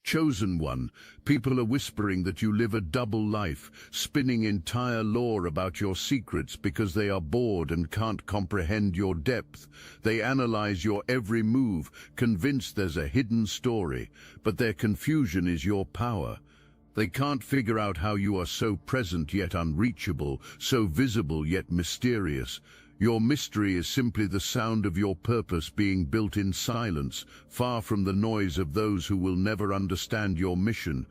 Chosen one, people are whispering that you live a double life, spinning entire lore about your secrets because they are bored and can't comprehend your depth. They analyze your every move, convinced there's a hidden story, but their confusion is your power. They can't figure out how you are so present yet unreachable, so visible yet mysterious. Your mystery is simply the sound of your purpose being built in silence, far from the noise of those who will never understand your mission.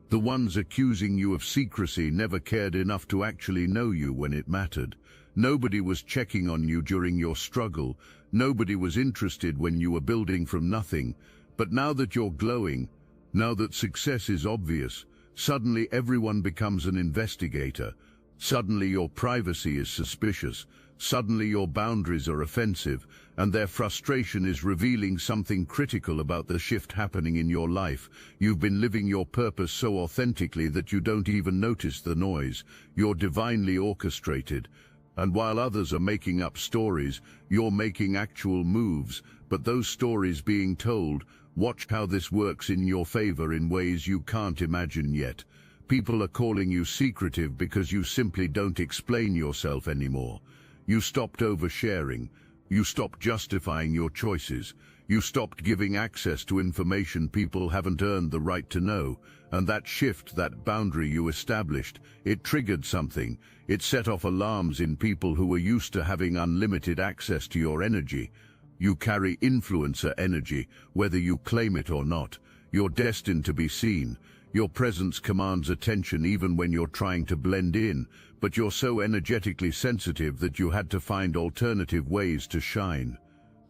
The ones accusing you of secrecy never cared enough to actually know you when it mattered. Nobody was checking on you during your struggle. Nobody was interested when you were building from nothing. But now that you're glowing, now that success is obvious, suddenly everyone becomes an investigator. Suddenly your privacy is suspicious. Suddenly your boundaries are offensive, and their frustration is revealing something critical about the shift happening in your life. You've been living your purpose so authentically that you don't even notice the noise. You're divinely orchestrated. And while others are making up stories, you're making actual moves. But those stories being told, watch how this works in your favor in ways you can't imagine yet. People are calling you secretive because you simply don't explain yourself anymore. You stopped oversharing. You stopped justifying your choices. You stopped giving access to information people haven't earned the right to know. And that shift, that boundary you established, it triggered something. It set off alarms in people who were used to having unlimited access to your energy. You carry influencer energy, whether you claim it or not. You're destined to be seen. Your presence commands attention even when you're trying to blend in, but you're so energetically sensitive that you had to find alternative ways to shine.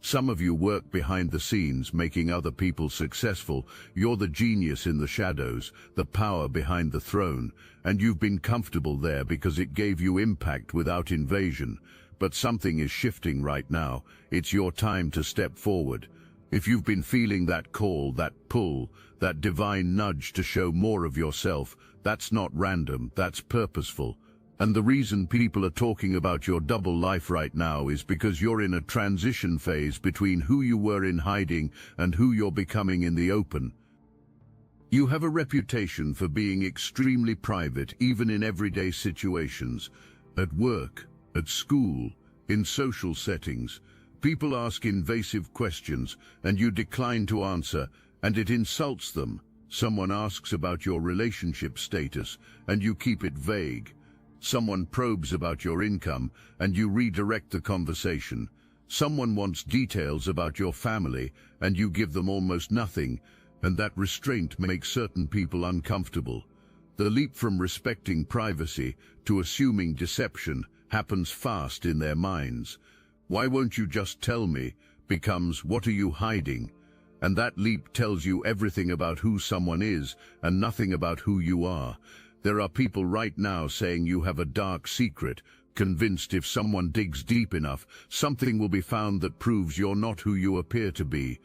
Some of you work behind the scenes, making other people successful. You're the genius in the shadows, the power behind the throne, and you've been comfortable there because it gave you impact without invasion. But something is shifting right now. It's your time to step forward. If you've been feeling that call, that pull, that divine nudge to show more of yourself, that's not random, that's purposeful. And the reason people are talking about your double life right now is because you're in a transition phase between who you were in hiding and who you're becoming in the open. You have a reputation for being extremely private, even in everyday situations, at work, at school, in social settings. People ask invasive questions, and you decline to answer, and it insults them. Someone asks about your relationship status, and you keep it vague. Someone probes about your income, and you redirect the conversation. Someone wants details about your family, and you give them almost nothing, and that restraint makes certain people uncomfortable. The leap from respecting privacy to assuming deception happens fast in their minds. "Why won't you just tell me?" becomes, "What are you hiding?" And that leap tells you everything about who someone is and nothing about who you are. There are people right now saying you have a dark secret, convinced if someone digs deep enough, something will be found that proves you're not who you appear to be.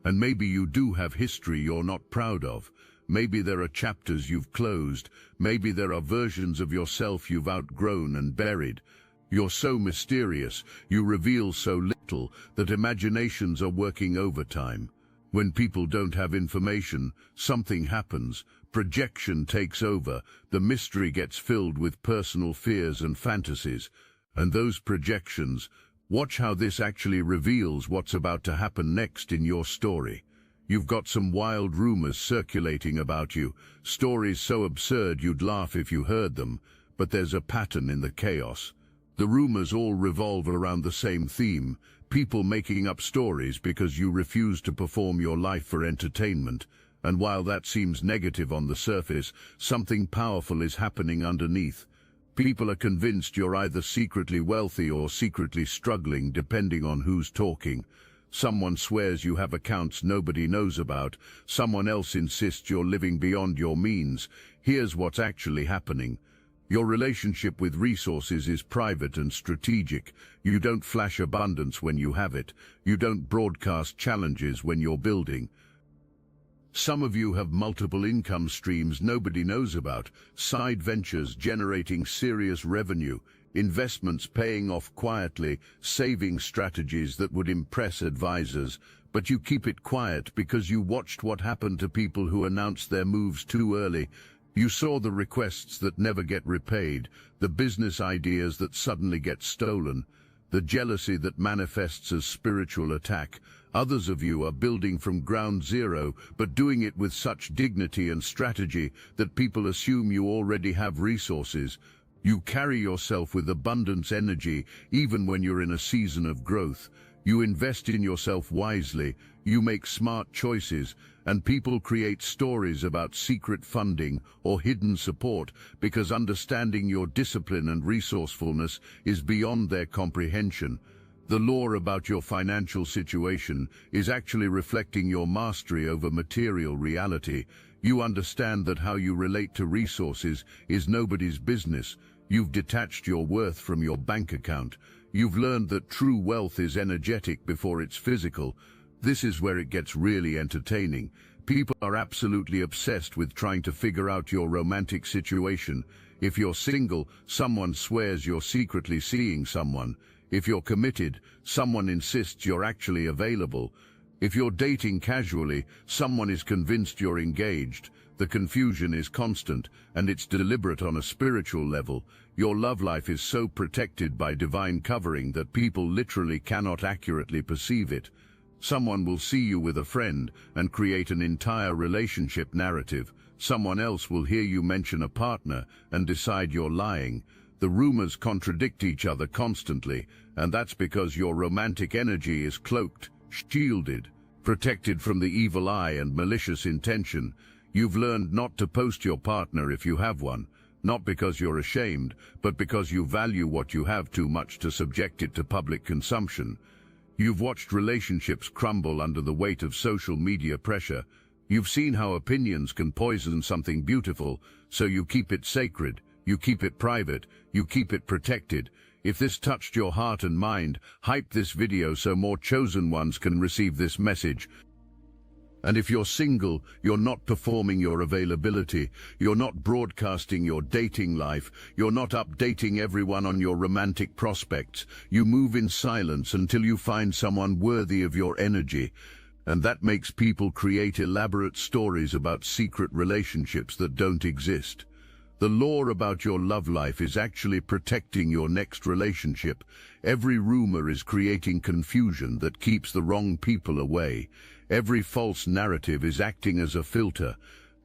And maybe you do have history you're not proud of. Maybe there are chapters you've closed. Maybe there are versions of yourself you've outgrown and buried. You're so mysterious, you reveal so little, that imaginations are working overtime. When people don't have information, something happens. Projection takes over. The mystery gets filled with personal fears and fantasies. And those projections, watch how this actually reveals what's about to happen next in your story. You've got some wild rumors circulating about you, stories so absurd you'd laugh if you heard them, but there's a pattern in the chaos. The rumors all revolve around the same theme, people making up stories because you refuse to perform your life for entertainment. And while that seems negative on the surface, something powerful is happening underneath. People are convinced you're either secretly wealthy or secretly struggling, depending on who's talking. Someone swears you have accounts nobody knows about. Someone else insists you're living beyond your means. Here's what's actually happening. Your relationship with resources is private and strategic. You don't flash abundance when you have it. You don't broadcast challenges when you're building. Some of you have multiple income streams nobody knows about, side ventures generating serious revenue, investments paying off quietly, saving strategies that would impress advisors. but you keep it quiet because you watched what happened to people who announced their moves too early. You saw the requests that never get repaid, the business ideas that suddenly get stolen, the jealousy that manifests as spiritual attack. Others of you are building from ground zero, but doing it with such dignity and strategy that people assume you already have resources. You carry yourself with abundance energy, even when you're in a season of growth. You invest in yourself wisely, you make smart choices, and people create stories about secret funding or hidden support because understanding your discipline and resourcefulness is beyond their comprehension. The lore about your financial situation is actually reflecting your mastery over material reality. You understand that how you relate to resources is nobody's business. You've detached your worth from your bank account. You've learned that true wealth is energetic before it's physical. This is where it gets really entertaining. People are absolutely obsessed with trying to figure out your romantic situation. If you're single, someone swears you're secretly seeing someone. If you're committed, someone insists you're actually available. If you're dating casually, someone is convinced you're engaged. The confusion is constant, and it's deliberate on a spiritual level. Your love life is so protected by divine covering that people literally cannot accurately perceive it. Someone will see you with a friend and create an entire relationship narrative. Someone else will hear you mention a partner and decide you're lying. The rumors contradict each other constantly, and that's because your romantic energy is cloaked, shielded, protected from the evil eye and malicious intention. You've learned not to post your partner if you have one, not because you're ashamed, but because you value what you have too much to subject it to public consumption. You've watched relationships crumble under the weight of social media pressure. You've seen how opinions can poison something beautiful, so you keep it sacred, you keep it private, you keep it protected. If this touched your heart and mind, hype this video so more chosen ones can receive this message. And if you're single, you're not performing your availability, you're not broadcasting your dating life, you're not updating everyone on your romantic prospects. You move in silence until you find someone worthy of your energy. And that makes people create elaborate stories about secret relationships that don't exist. The lore about your love life is actually protecting your next relationship. Every rumor is creating confusion that keeps the wrong people away. Every false narrative is acting as a filter.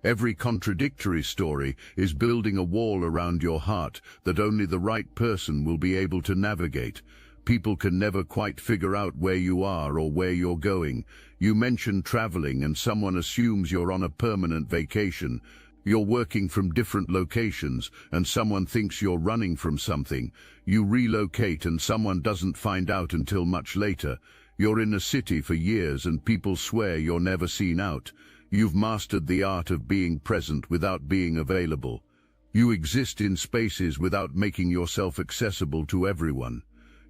Every contradictory story is building a wall around your heart that only the right person will be able to navigate. People can never quite figure out where you are or where you're going. You mention traveling and someone assumes you're on a permanent vacation. You're working from different locations and someone thinks you're running from something. You relocate and someone doesn't find out until much later. You're in a city for years and people swear you're never seen out. You've mastered the art of being present without being available. You exist in spaces without making yourself accessible to everyone.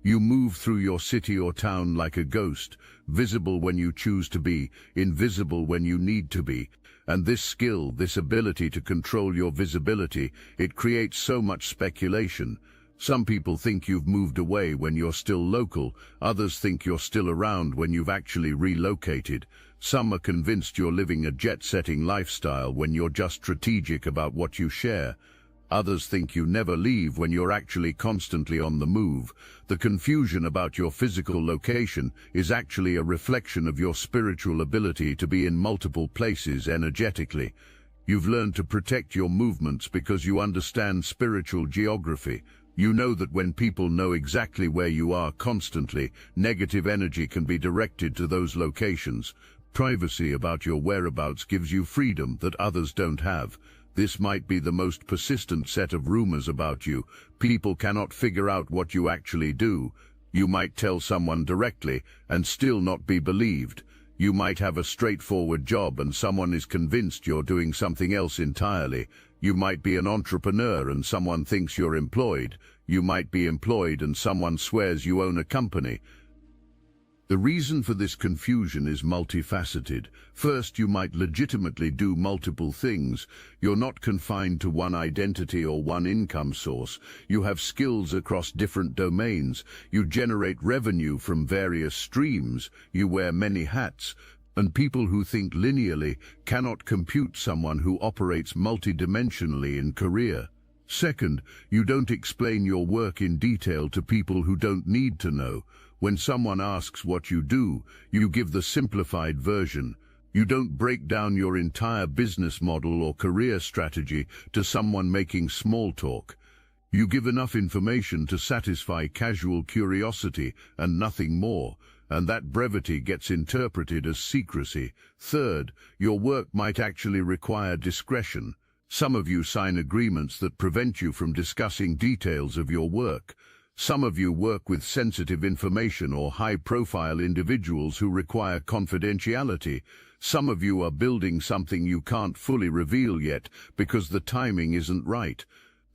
You move through your city or town like a ghost, visible when you choose to be, invisible when you need to be. And this skill, this ability to control your visibility, it creates so much speculation. Some people think you've moved away when you're still local. Others think you're still around when you've actually relocated. Some are convinced you're living a jet-setting lifestyle when you're just strategic about what you share. Others think you never leave when you're actually constantly on the move. The confusion about your physical location is actually a reflection of your spiritual ability to be in multiple places energetically. You've learned to protect your movements because you understand spiritual geography. You know that when people know exactly where you are constantly, negative energy can be directed to those locations. Privacy about your whereabouts gives you freedom that others don't have. This might be the most persistent set of rumors about you. People cannot figure out what you actually do. You might tell someone directly and still not be believed. You might have a straightforward job and someone is convinced you're doing something else entirely. You might be an entrepreneur and someone thinks you're employed. You might be employed and someone swears you own a company. The reason for this confusion is multifaceted. First, you might legitimately do multiple things. You're not confined to one identity or one income source. You have skills across different domains. You generate revenue from various streams. You wear many hats. And people who think linearly cannot compute someone who operates multidimensionally in career. Second, you don't explain your work in detail to people who don't need to know. When someone asks what you do, you give the simplified version. You don't break down your entire business model or career strategy to someone making small talk. You give enough information to satisfy casual curiosity and nothing more, and that brevity gets interpreted as secrecy. Third, your work might actually require discretion. Some of you sign agreements that prevent you from discussing details of your work. Some of you work with sensitive information or high-profile individuals who require confidentiality. Some of you are building something you can't fully reveal yet because the timing isn't right.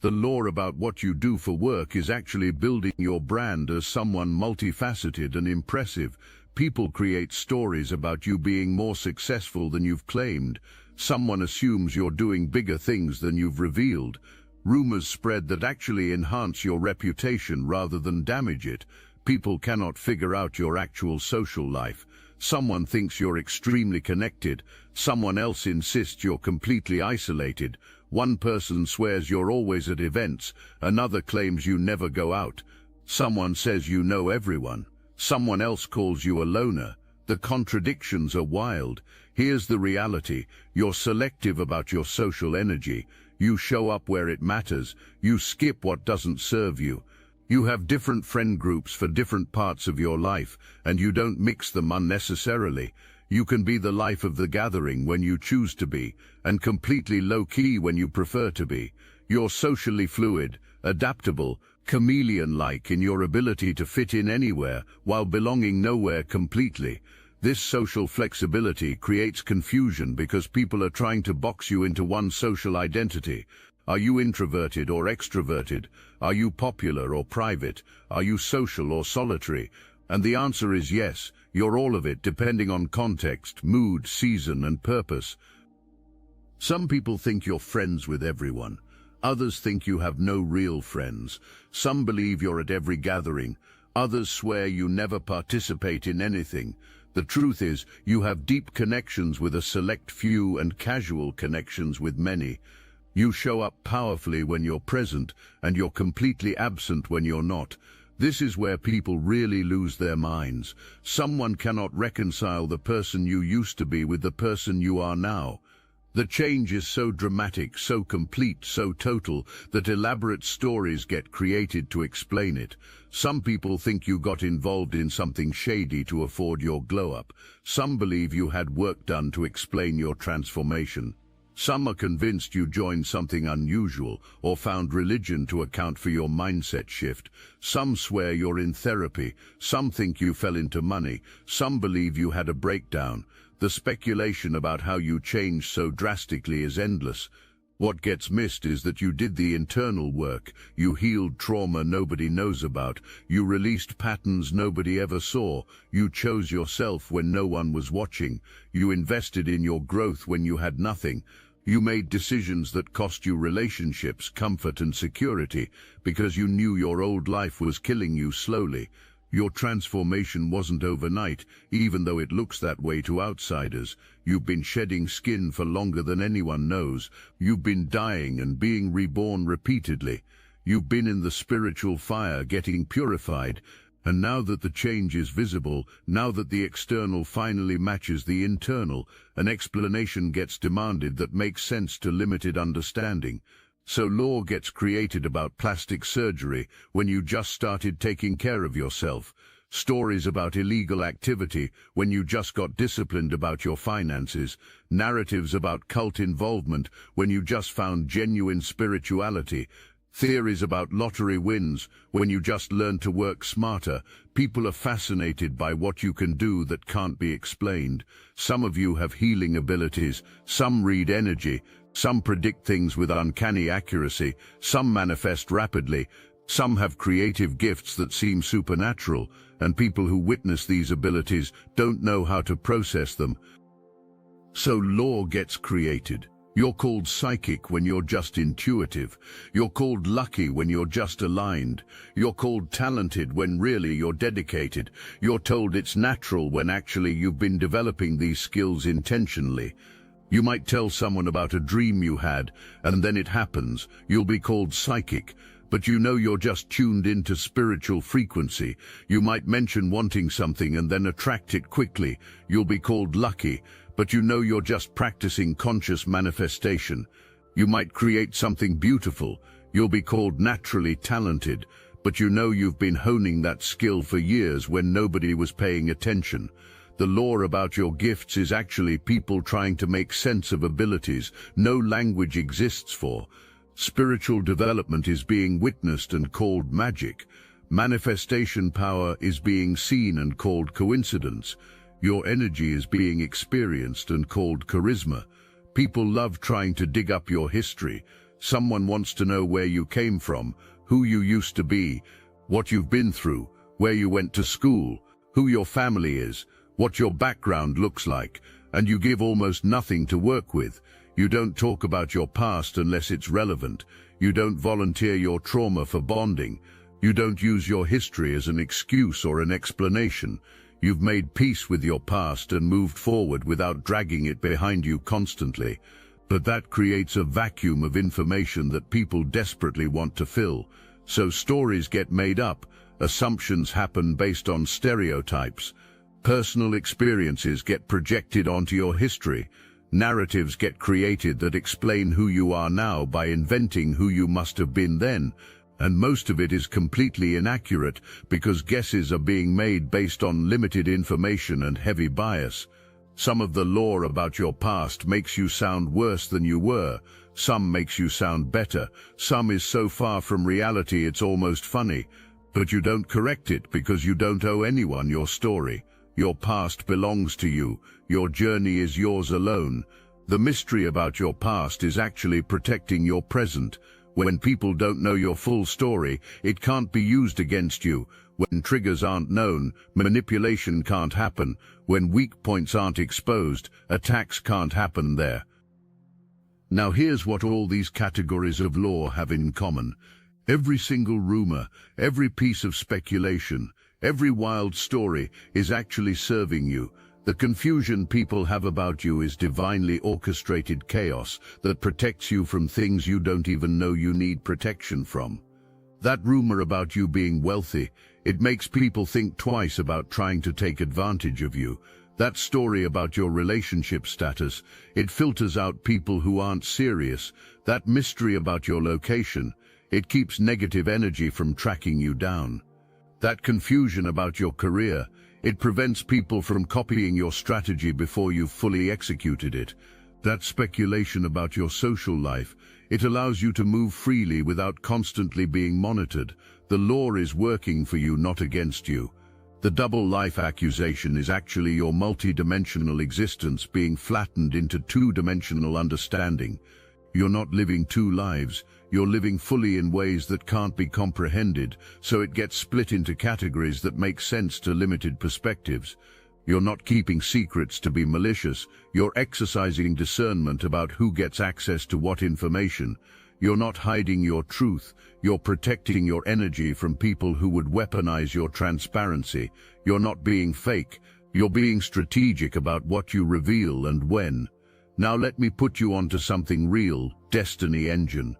The lore about what you do for work is actually building your brand as someone multifaceted and impressive. People create stories about you being more successful than you've claimed. Someone assumes you're doing bigger things than you've revealed. Rumors spread that actually enhance your reputation rather than damage it. People cannot figure out your actual social life. Someone thinks you're extremely connected. Someone else insists you're completely isolated. One person swears you're always at events. Another claims you never go out. Someone says you know everyone. Someone else calls you a loner. The contradictions are wild. Here's the reality. You're selective about your social energy. You show up where it matters. You skip what doesn't serve you. You have different friend groups for different parts of your life, and you don't mix them unnecessarily. You can be the life of the gathering when you choose to be, and completely low-key when you prefer to be. You're socially fluid, adaptable, chameleon-like in your ability to fit in anywhere while belonging nowhere completely. This social flexibility creates confusion because people are trying to box you into one social identity. Are you introverted or extroverted? Are you popular or private? Are you social or solitary? And the answer is yes, you're all of it depending on context, mood, season, and purpose. Some people think you're friends with everyone. Others think you have no real friends. Some believe you're at every gathering. Others swear you never participate in anything. The truth is, you have deep connections with a select few and casual connections with many. You show up powerfully when you're present, and you're completely absent when you're not. This is where people really lose their minds. Someone cannot reconcile the person you used to be with the person you are now. The change is so dramatic, so complete, so total, that elaborate stories get created to explain it. Some people think you got involved in something shady to afford your glow-up. Some believe you had work done to explain your transformation. Some are convinced you joined something unusual or found religion to account for your mindset shift. Some swear you're in therapy. Some think you fell into money. Some believe you had a breakdown. The speculation about how you changed so drastically is endless. What gets missed is that you did the internal work. You healed trauma nobody knows about. You released patterns nobody ever saw. You chose yourself when no one was watching. You invested in your growth when you had nothing. You made decisions that cost you relationships, comfort, and security because you knew your old life was killing you slowly. Your transformation wasn't overnight, even though it looks that way to outsiders. You've been shedding skin for longer than anyone knows. You've been dying and being reborn repeatedly. You've been in the spiritual fire, getting purified. And now that the change is visible, now that the external finally matches the internal, an explanation gets demanded that makes sense to limited understanding. So law gets created about plastic surgery when you just started taking care of yourself. Stories about illegal activity when you just got disciplined about your finances. Narratives about cult involvement when you just found genuine spirituality. Theories about lottery wins when you just learned to work smarter. People are fascinated by what you can do that can't be explained. Some of you have healing abilities. Some read energy. Some predict things with uncanny accuracy. Some manifest rapidly. Some have creative gifts that seem supernatural. and people who witness these abilities don't know how to process them. So lore gets created. You're called psychic when you're just intuitive. You're called lucky when you're just aligned. You're called talented when really you're dedicated. You're told it's natural when actually you've been developing these skills intentionally. You might tell someone about a dream you had, and then it happens. You'll be called psychic, but you know you're just tuned into spiritual frequency. You might mention wanting something and then attract it quickly. You'll be called lucky, but you know you're just practicing conscious manifestation. You might create something beautiful. You'll be called naturally talented, but you know you've been honing that skill for years when nobody was paying attention. The lore about your gifts is actually people trying to make sense of abilities no language exists for. Spiritual development is being witnessed and called magic. Manifestation power is being seen and called coincidence. Your energy is being experienced and called charisma. People love trying to dig up your history. Someone wants to know where you came from, who you used to be, what you've been through, where you went to school, who your family is, what your background looks like, and you give almost nothing to work with. You don't talk about your past unless it's relevant. You don't volunteer your trauma for bonding. You don't use your history as an excuse or an explanation. You've made peace with your past and moved forward without dragging it behind you constantly. But that creates a vacuum of information that people desperately want to fill. So stories get made up, assumptions happen based on stereotypes, personal experiences get projected onto your history, narratives get created that explain who you are now by inventing who you must have been then. And most of it is completely inaccurate because guesses are being made based on limited information and heavy bias. Some of the lore about your past makes you sound worse than you were. Some makes you sound better. Some is so far from reality it's almost funny. But you don't correct it because you don't owe anyone your story. Your past belongs to you. Your journey is yours alone. The mystery about your past is actually protecting your present. When people don't know your full story, it can't be used against you. When triggers aren't known, manipulation can't happen. When weak points aren't exposed, attacks can't happen there. Now here's what all these categories of lore have in common. Every single rumor, every piece of speculation, every wild story is actually serving you. The confusion people have about you is divinely orchestrated chaos that protects you from things you don't even know you need protection from. That rumor about you being wealthy, it makes people think twice about trying to take advantage of you. That story about your relationship status, it filters out people who aren't serious. That mystery about your location, it keeps negative energy from tracking you down. That confusion about your career, it prevents people from copying your strategy before you've fully executed it. That speculation about your social life, it allows you to move freely without constantly being monitored. The lore is working for you, not against you. The double life accusation is actually your multi-dimensional existence being flattened into two-dimensional understanding. You're not living two lives. You're living fully in ways that can't be comprehended, so it gets split into categories that make sense to limited perspectives. You're not keeping secrets to be malicious. You're exercising discernment about who gets access to what information. You're not hiding your truth. You're protecting your energy from people who would weaponize your transparency. You're not being fake. You're being strategic about what you reveal and when. Now let me put you onto something real, Destiny Engine.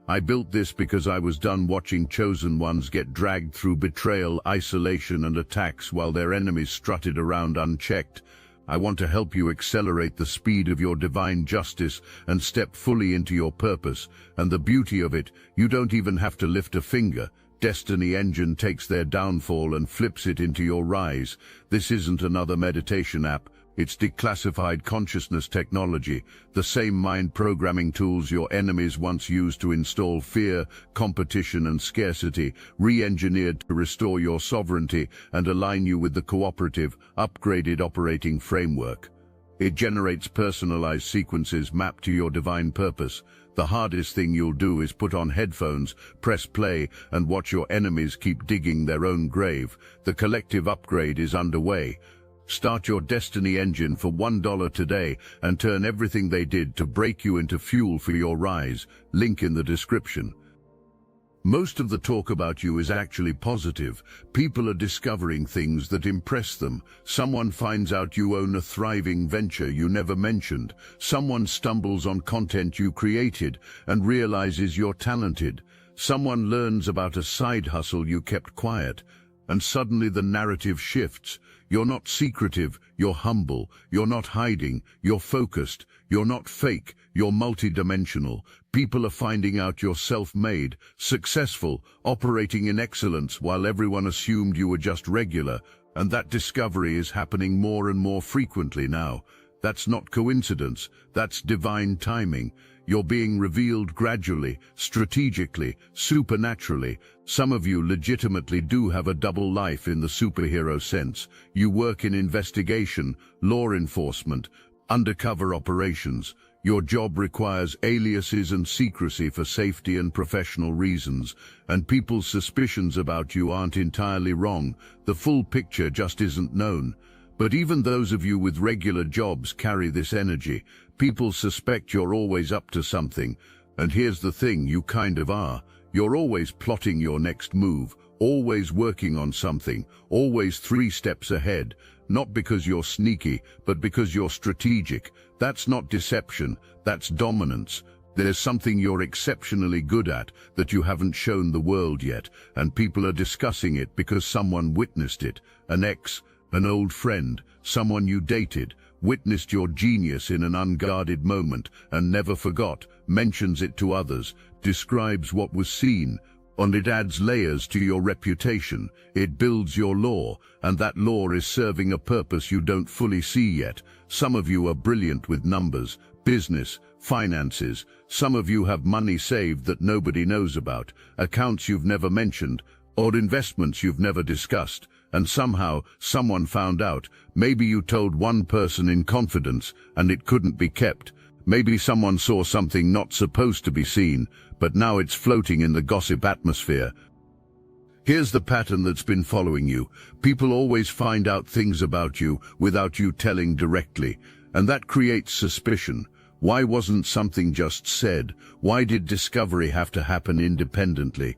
I built this because I was done watching chosen ones get dragged through betrayal, isolation, and attacks while their enemies strutted around unchecked. I want to help you accelerate the speed of your divine justice and step fully into your purpose. And the beauty of it, you don't even have to lift a finger. Destiny Engine takes their downfall and flips it into your rise. This isn't another meditation app. It's declassified consciousness technology, the same mind programming tools your enemies once used to install fear, competition, and scarcity, re-engineered to restore your sovereignty and align you with the cooperative, upgraded operating framework. It generates personalized sequences mapped to your divine purpose. The hardest thing you'll do is put on headphones, press play, and watch your enemies keep digging their own grave. The collective upgrade is underway. Start your destiny engine for $1 today and turn everything they did to break you into fuel for your rise. Link in the description. Most of the talk about you is actually positive. People are discovering things that impress them. Someone finds out you own a thriving venture you never mentioned. Someone stumbles on content you created and realizes you're talented. Someone learns about a side hustle you kept quiet. And suddenly the narrative shifts. You're not secretive, you're humble. You're not hiding, you're focused. You're not fake, you're multidimensional. People are finding out you're self-made, successful, operating in excellence while everyone assumed you were just regular. And that discovery is happening more and more frequently now. That's not coincidence, that's divine timing. You're being revealed gradually, strategically, supernaturally. Some of you legitimately do have a double life in the superhero sense. You work in investigation, law enforcement, undercover operations. Your job requires aliases and secrecy for safety and professional reasons, and people's suspicions about you aren't entirely wrong. The full picture just isn't known. But even those of you with regular jobs carry this energy. People suspect you're always up to something. And here's the thing, you kind of are. You're always plotting your next move, always working on something, always 3 steps ahead. Not because you're sneaky, but because you're strategic. That's not deception, that's dominance. There's something you're exceptionally good at that you haven't shown the world yet, and people are discussing it because someone witnessed it. An ex, an old friend, someone you dated, witnessed your genius in an unguarded moment and never forgot, mentions it to others, describes what was seen, and it adds layers to your reputation. It builds your lore, and that lore is serving a purpose you don't fully see yet. Some of you are brilliant with numbers, business, finances. Some of you have money saved that nobody knows about, accounts you've never mentioned, or investments you've never discussed. And somehow, someone found out. Maybe you told one person in confidence, and it couldn't be kept. Maybe someone saw something not supposed to be seen, but now it's floating in the gossip atmosphere. Here's the pattern that's been following you. People always find out things about you without you telling directly, and that creates suspicion. Why wasn't something just said? Why did discovery have to happen independently?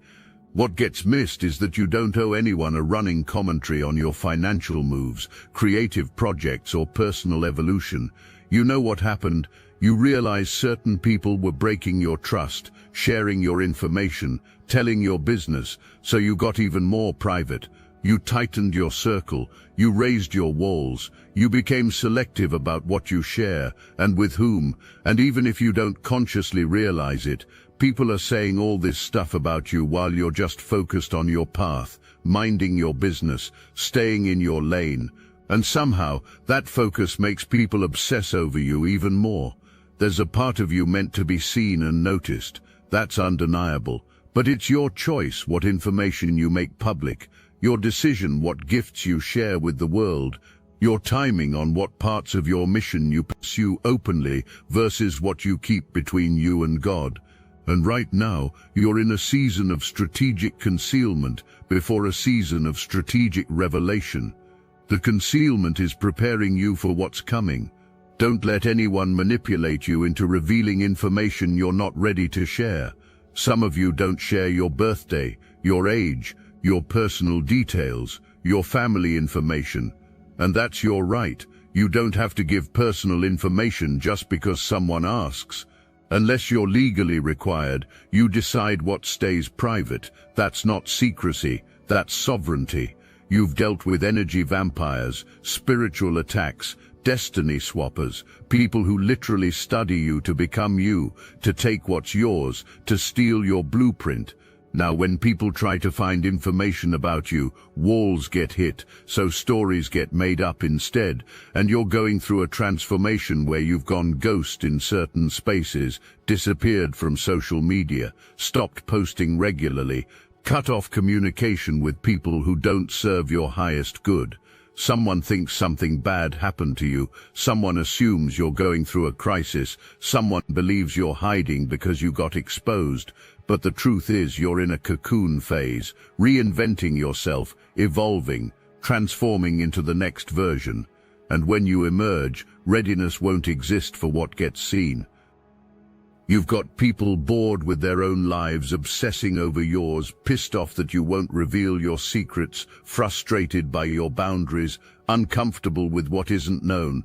What gets missed is that you don't owe anyone a running commentary on your financial moves, creative projects, or personal evolution. You know what happened. You realize certain people were breaking your trust, sharing your information, telling your business, so you got even more private. You tightened your circle, you raised your walls, you became selective about what you share and with whom, and even if you don't consciously realize it, people are saying all this stuff about you while you're just focused on your path, minding your business, staying in your lane. And somehow, that focus makes people obsess over you even more. There's a part of you meant to be seen and noticed. That's undeniable. But it's your choice what information you make public, your decision what gifts you share with the world, your timing on what parts of your mission you pursue openly versus what you keep between you and God. And right now, you're in a season of strategic concealment before a season of strategic revelation. The concealment is preparing you for what's coming. Don't let anyone manipulate you into revealing information you're not ready to share. Some of you don't share your birthday, your age, your personal details, your family information. And that's your right. You don't have to give personal information just because someone asks. Unless you're legally required, you decide what stays private. That's not secrecy, that's sovereignty. You've dealt with energy vampires, spiritual attacks, destiny swappers, people who literally study you to become you, to take what's yours, to steal your blueprint. Now, when people try to find information about you, walls get hit, so stories get made up instead, and you're going through a transformation where you've gone ghost in certain spaces, disappeared from social media, stopped posting regularly, cut off communication with people who don't serve your highest good. Someone thinks something bad happened to you. Someone assumes you're going through a crisis. Someone believes you're hiding because you got exposed. But the truth is you're in a cocoon phase, reinventing yourself, evolving, transforming into the next version. And when you emerge, readiness won't exist for what gets seen. You've got people bored with their own lives, obsessing over yours, pissed off that you won't reveal your secrets, frustrated by your boundaries, uncomfortable with what isn't known.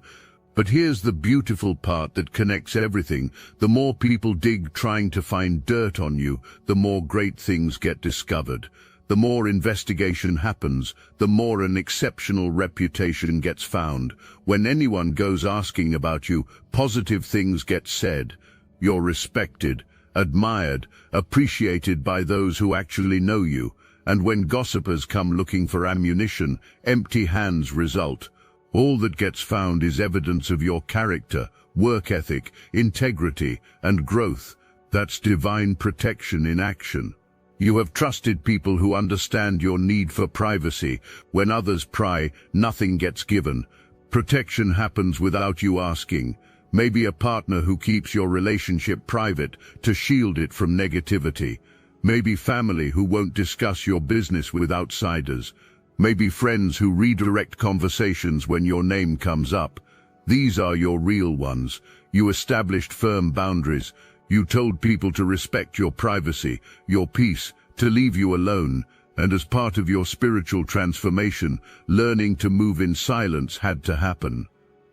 But here's the beautiful part that connects everything. The more people dig trying to find dirt on you, the more great things get discovered. The more investigation happens, the more an exceptional reputation gets found. When anyone goes asking about you, positive things get said. You're respected, admired, appreciated by those who actually know you. And when gossipers come looking for ammunition, empty hands result. All that gets found is evidence of your character, work ethic, integrity, and growth. That's divine protection in action. You have trusted people who understand your need for privacy. When others pry, nothing gets given. Protection happens without you asking. Maybe a partner who keeps your relationship private to shield it from negativity. Maybe family who won't discuss your business with outsiders. Maybe friends who redirect conversations when your name comes up. These are your real ones. You established firm boundaries. You told people to respect your privacy, your peace, to leave you alone. And as part of your spiritual transformation, learning to move in silence had to happen.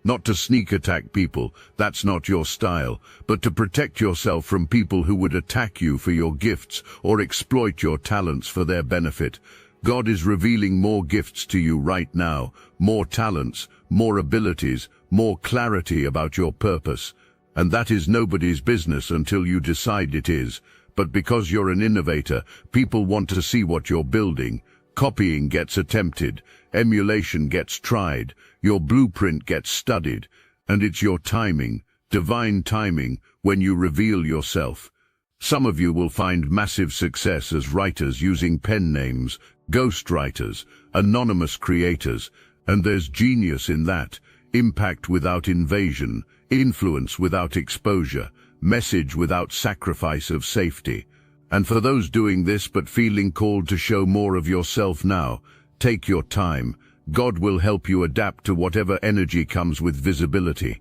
Not to sneak attack people, that's not your style, but to protect yourself from people who would attack you for your gifts or exploit your talents for their benefit. God is revealing more gifts to you right now, more talents, more abilities, more clarity about your purpose. And that is nobody's business until you decide it is. But because you're an innovator, people want to see what you're building. Copying gets attempted, emulation gets tried, your blueprint gets studied, and it's your timing, divine timing, when you reveal yourself. Some of you will find massive success as writers using pen names, ghostwriters, anonymous creators, and there's genius in that. Impact without invasion, influence without exposure, message without sacrifice of safety. And for those doing this but feeling called to show more of yourself now, take your time. God will help you adapt to whatever energy comes with visibility.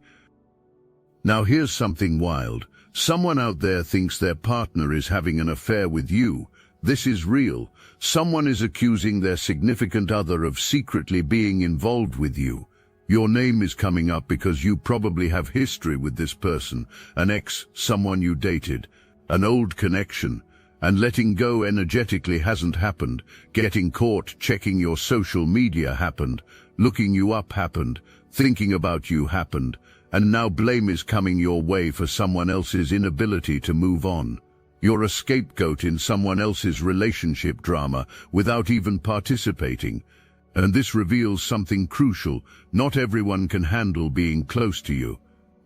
Now here's something wild. Someone out there thinks their partner is having an affair with you. This is real. Someone is accusing their significant other of secretly being involved with you. Your name is coming up because you probably have history with this person, an ex, someone you dated, an old connection. And letting go energetically hasn't happened. Getting caught checking your social media happened. Looking you up happened. Thinking about you happened. And now blame is coming your way for someone else's inability to move on. You're a scapegoat in someone else's relationship drama without even participating. And this reveals something crucial. Not everyone can handle being close to you.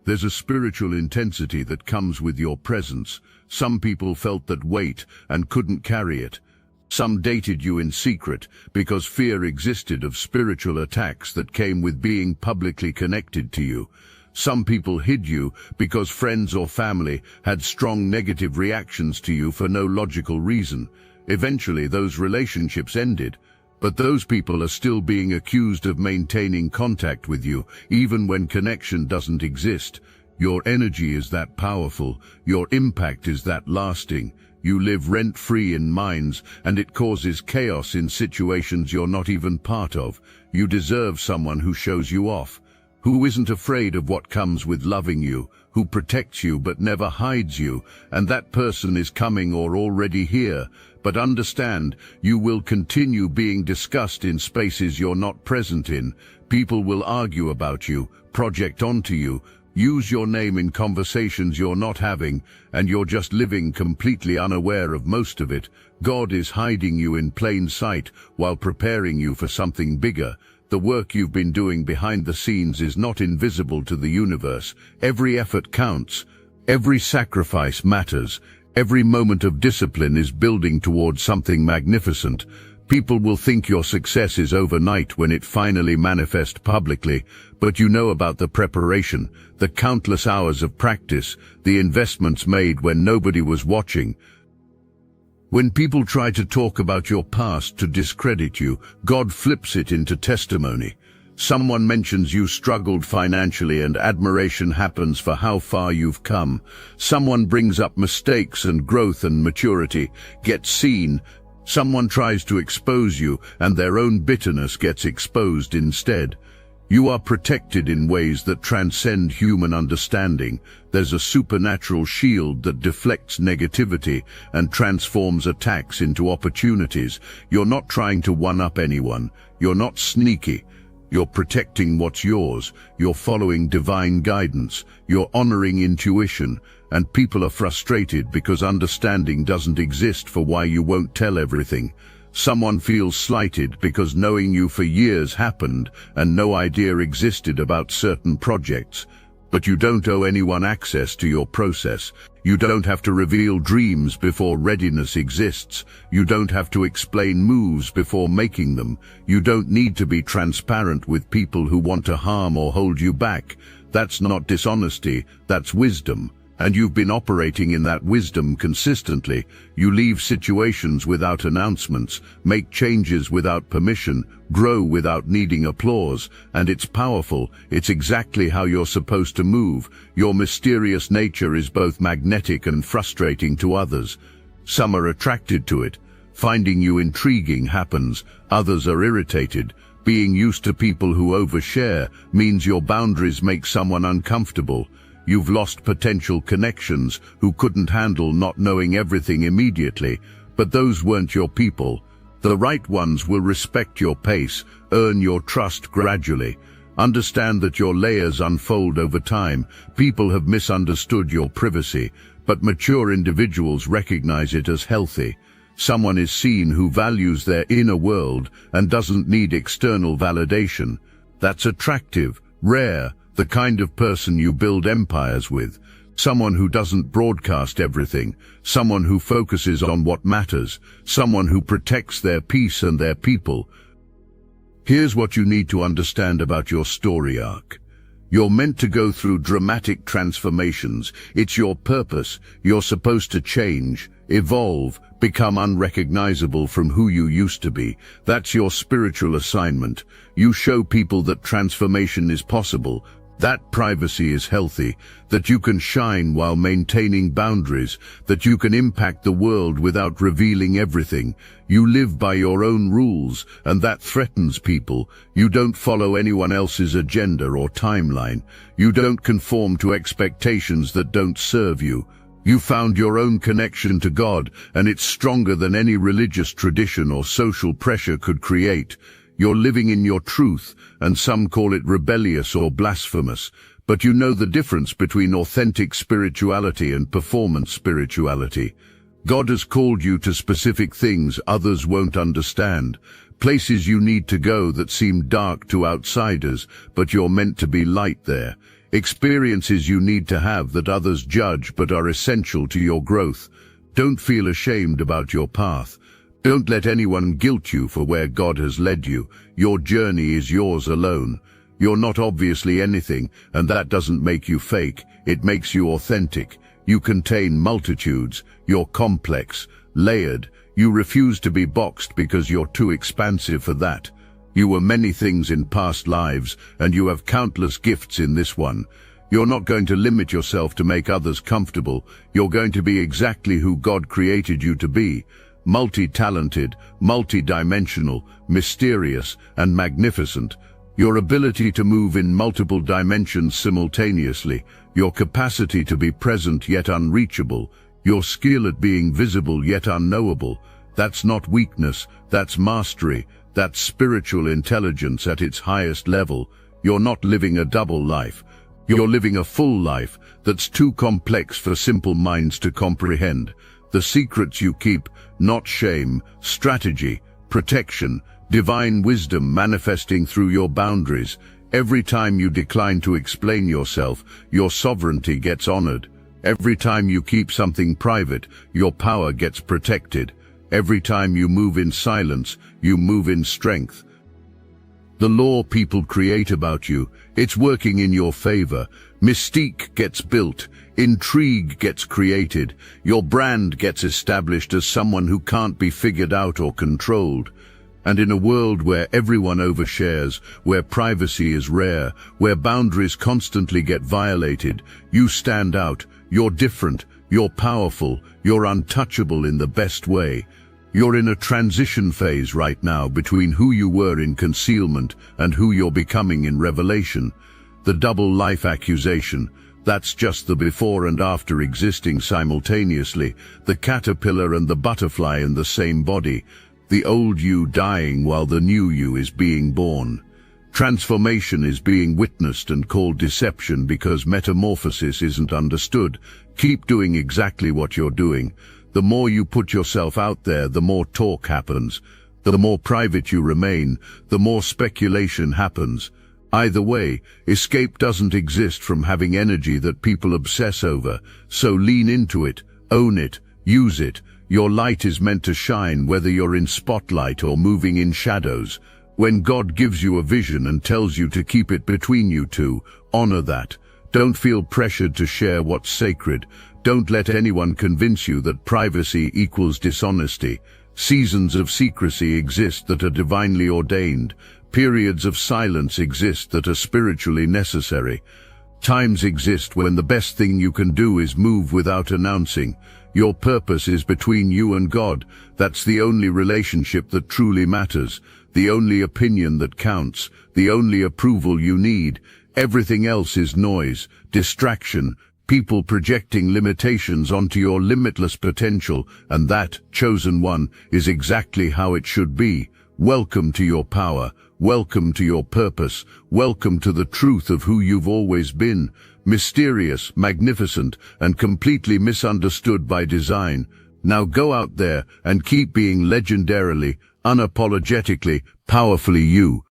There's a spiritual intensity that comes with your presence. Some people felt that weight and couldn't carry it. Some dated you in secret because fear existed of spiritual attacks that came with being publicly connected to you. Some people hid you because friends or family had strong negative reactions to you for no logical reason. Eventually, those relationships ended. But those people are still being accused of maintaining contact with you, even when connection doesn't exist. Your energy is that powerful. Your impact is that lasting. You live rent-free in minds, and it causes chaos in situations you're not even part of. You deserve someone who shows you off, who isn't afraid of what comes with loving you, who protects you but never hides you, and that person is coming or already here. But understand, you will continue being discussed in spaces you're not present in. People will argue about you, project onto you, use your name in conversations you're not having, and you're just living completely unaware of most of it. God is hiding you in plain sight while preparing you for something bigger. The work you've been doing behind the scenes is not invisible to the universe. Every effort counts. Every sacrifice matters. Every moment of discipline is building towards something magnificent. People will think your success is overnight when it finally manifests publicly, but you know about the preparation, the countless hours of practice, the investments made when nobody was watching. When people try to talk about your past to discredit you, God flips it into testimony. Someone mentions you struggled financially and admiration happens for how far you've come. Someone brings up mistakes and growth and maturity, gets seen. Someone tries to expose you and their own bitterness gets exposed instead. You are protected in ways that transcend human understanding. There's a supernatural shield that deflects negativity and transforms attacks into opportunities. You're not trying to one-up anyone. You're not sneaky. You're protecting what's yours. You're following divine guidance. You're honoring intuition. And people are frustrated because understanding doesn't exist for why you won't tell everything. Someone feels slighted because knowing you for years happened and no idea existed about certain projects. But you don't owe anyone access to your process. You don't have to reveal dreams before readiness exists. You don't have to explain moves before making them. You don't need to be transparent with people who want to harm or hold you back. That's not dishonesty, that's wisdom. And you've been operating in that wisdom consistently. You leave situations without announcements, make changes without permission, grow without needing applause, and it's powerful. It's exactly how you're supposed to move. Your mysterious nature is both magnetic and frustrating to others. Some are attracted to it. Finding you intriguing happens. Others are irritated. Being used to people who overshare means your boundaries make someone uncomfortable. You've lost potential connections who couldn't handle not knowing everything immediately, but those weren't your people. The right ones will respect your pace, earn your trust gradually. Understand that your layers unfold over time. People have misunderstood your privacy, but mature individuals recognize it as healthy. Someone is seen who values their inner world and doesn't need external validation. That's attractive, rare, the kind of person you build empires with. Someone who doesn't broadcast everything. Someone who focuses on what matters. Someone who protects their peace and their people. Here's what you need to understand about your story arc. You're meant to go through dramatic transformations. It's your purpose. You're supposed to change, evolve, become unrecognizable from who you used to be. That's your spiritual assignment. You show people that transformation is possible, that privacy is healthy, that you can shine while maintaining boundaries, that you can impact the world without revealing everything. You live by your own rules, and that threatens people. You don't follow anyone else's agenda or timeline. You don't conform to expectations that don't serve you. You found your own connection to God, and it's stronger than any religious tradition or social pressure could create. You're living in your truth, and some call it rebellious or blasphemous, but you know the difference between authentic spirituality and performance spirituality. God has called you to specific things others won't understand, places you need to go that seem dark to outsiders, but you're meant to be light there, experiences you need to have that others judge but are essential to your growth. Don't feel ashamed about your path. Don't let anyone guilt you for where God has led you. Your journey is yours alone. You're not obviously anything, and that doesn't make you fake. It makes you authentic. You contain multitudes. You're complex, layered. You refuse to be boxed because you're too expansive for that. You were many things in past lives, and you have countless gifts in this one. You're not going to limit yourself to make others comfortable. You're going to be exactly who God created you to be. Multi-talented, multi-dimensional, mysterious, and magnificent. Your ability to move in multiple dimensions simultaneously, your capacity to be present yet unreachable, your skill at being visible yet unknowable, that's not weakness, that's mastery, that's spiritual intelligence at its highest level. You're not living a double life. You're living a full life that's too complex for simple minds to comprehend. The secrets you keep, not shame, strategy, protection, divine wisdom manifesting through your boundaries. Every time you decline to explain yourself, your sovereignty gets honored. Every time you keep something private, your power gets protected. Every time you move in silence, you move in strength. The law people create about you, it's working in your favor. Mystique gets built, intrigue gets created, your brand gets established as someone who can't be figured out or controlled. And in a world where everyone overshares, where privacy is rare, where boundaries constantly get violated, you stand out, you're different, you're powerful, you're untouchable in the best way. You're in a transition phase right now between who you were in concealment and who you're becoming in revelation. The double life accusation, that's just the before and after existing simultaneously, the caterpillar and the butterfly in the same body, the old you dying while the new you is being born. Transformation is being witnessed and called deception because metamorphosis isn't understood. Keep doing exactly what you're doing. The more you put yourself out there, the more talk happens. The more private you remain, the more speculation happens. Either way, escape doesn't exist from having energy that people obsess over. So lean into it, own it, use it. Your light is meant to shine whether you're in spotlight or moving in shadows. When God gives you a vision and tells you to keep it between you two, honor that. Don't feel pressured to share what's sacred. Don't let anyone convince you that privacy equals dishonesty. Seasons of secrecy exist that are divinely ordained. Periods of silence exist that are spiritually necessary. Times exist when the best thing you can do is move without announcing. Your purpose is between you and God. That's the only relationship that truly matters, the only opinion that counts, the only approval you need. Everything else is noise, distraction, people projecting limitations onto your limitless potential, and that, chosen one, is exactly how it should be. Welcome to your power. Welcome to your purpose. Welcome to the truth of who you've always been. Mysterious, magnificent, and completely misunderstood by design. Now go out there and keep being legendarily, unapologetically, powerfully you.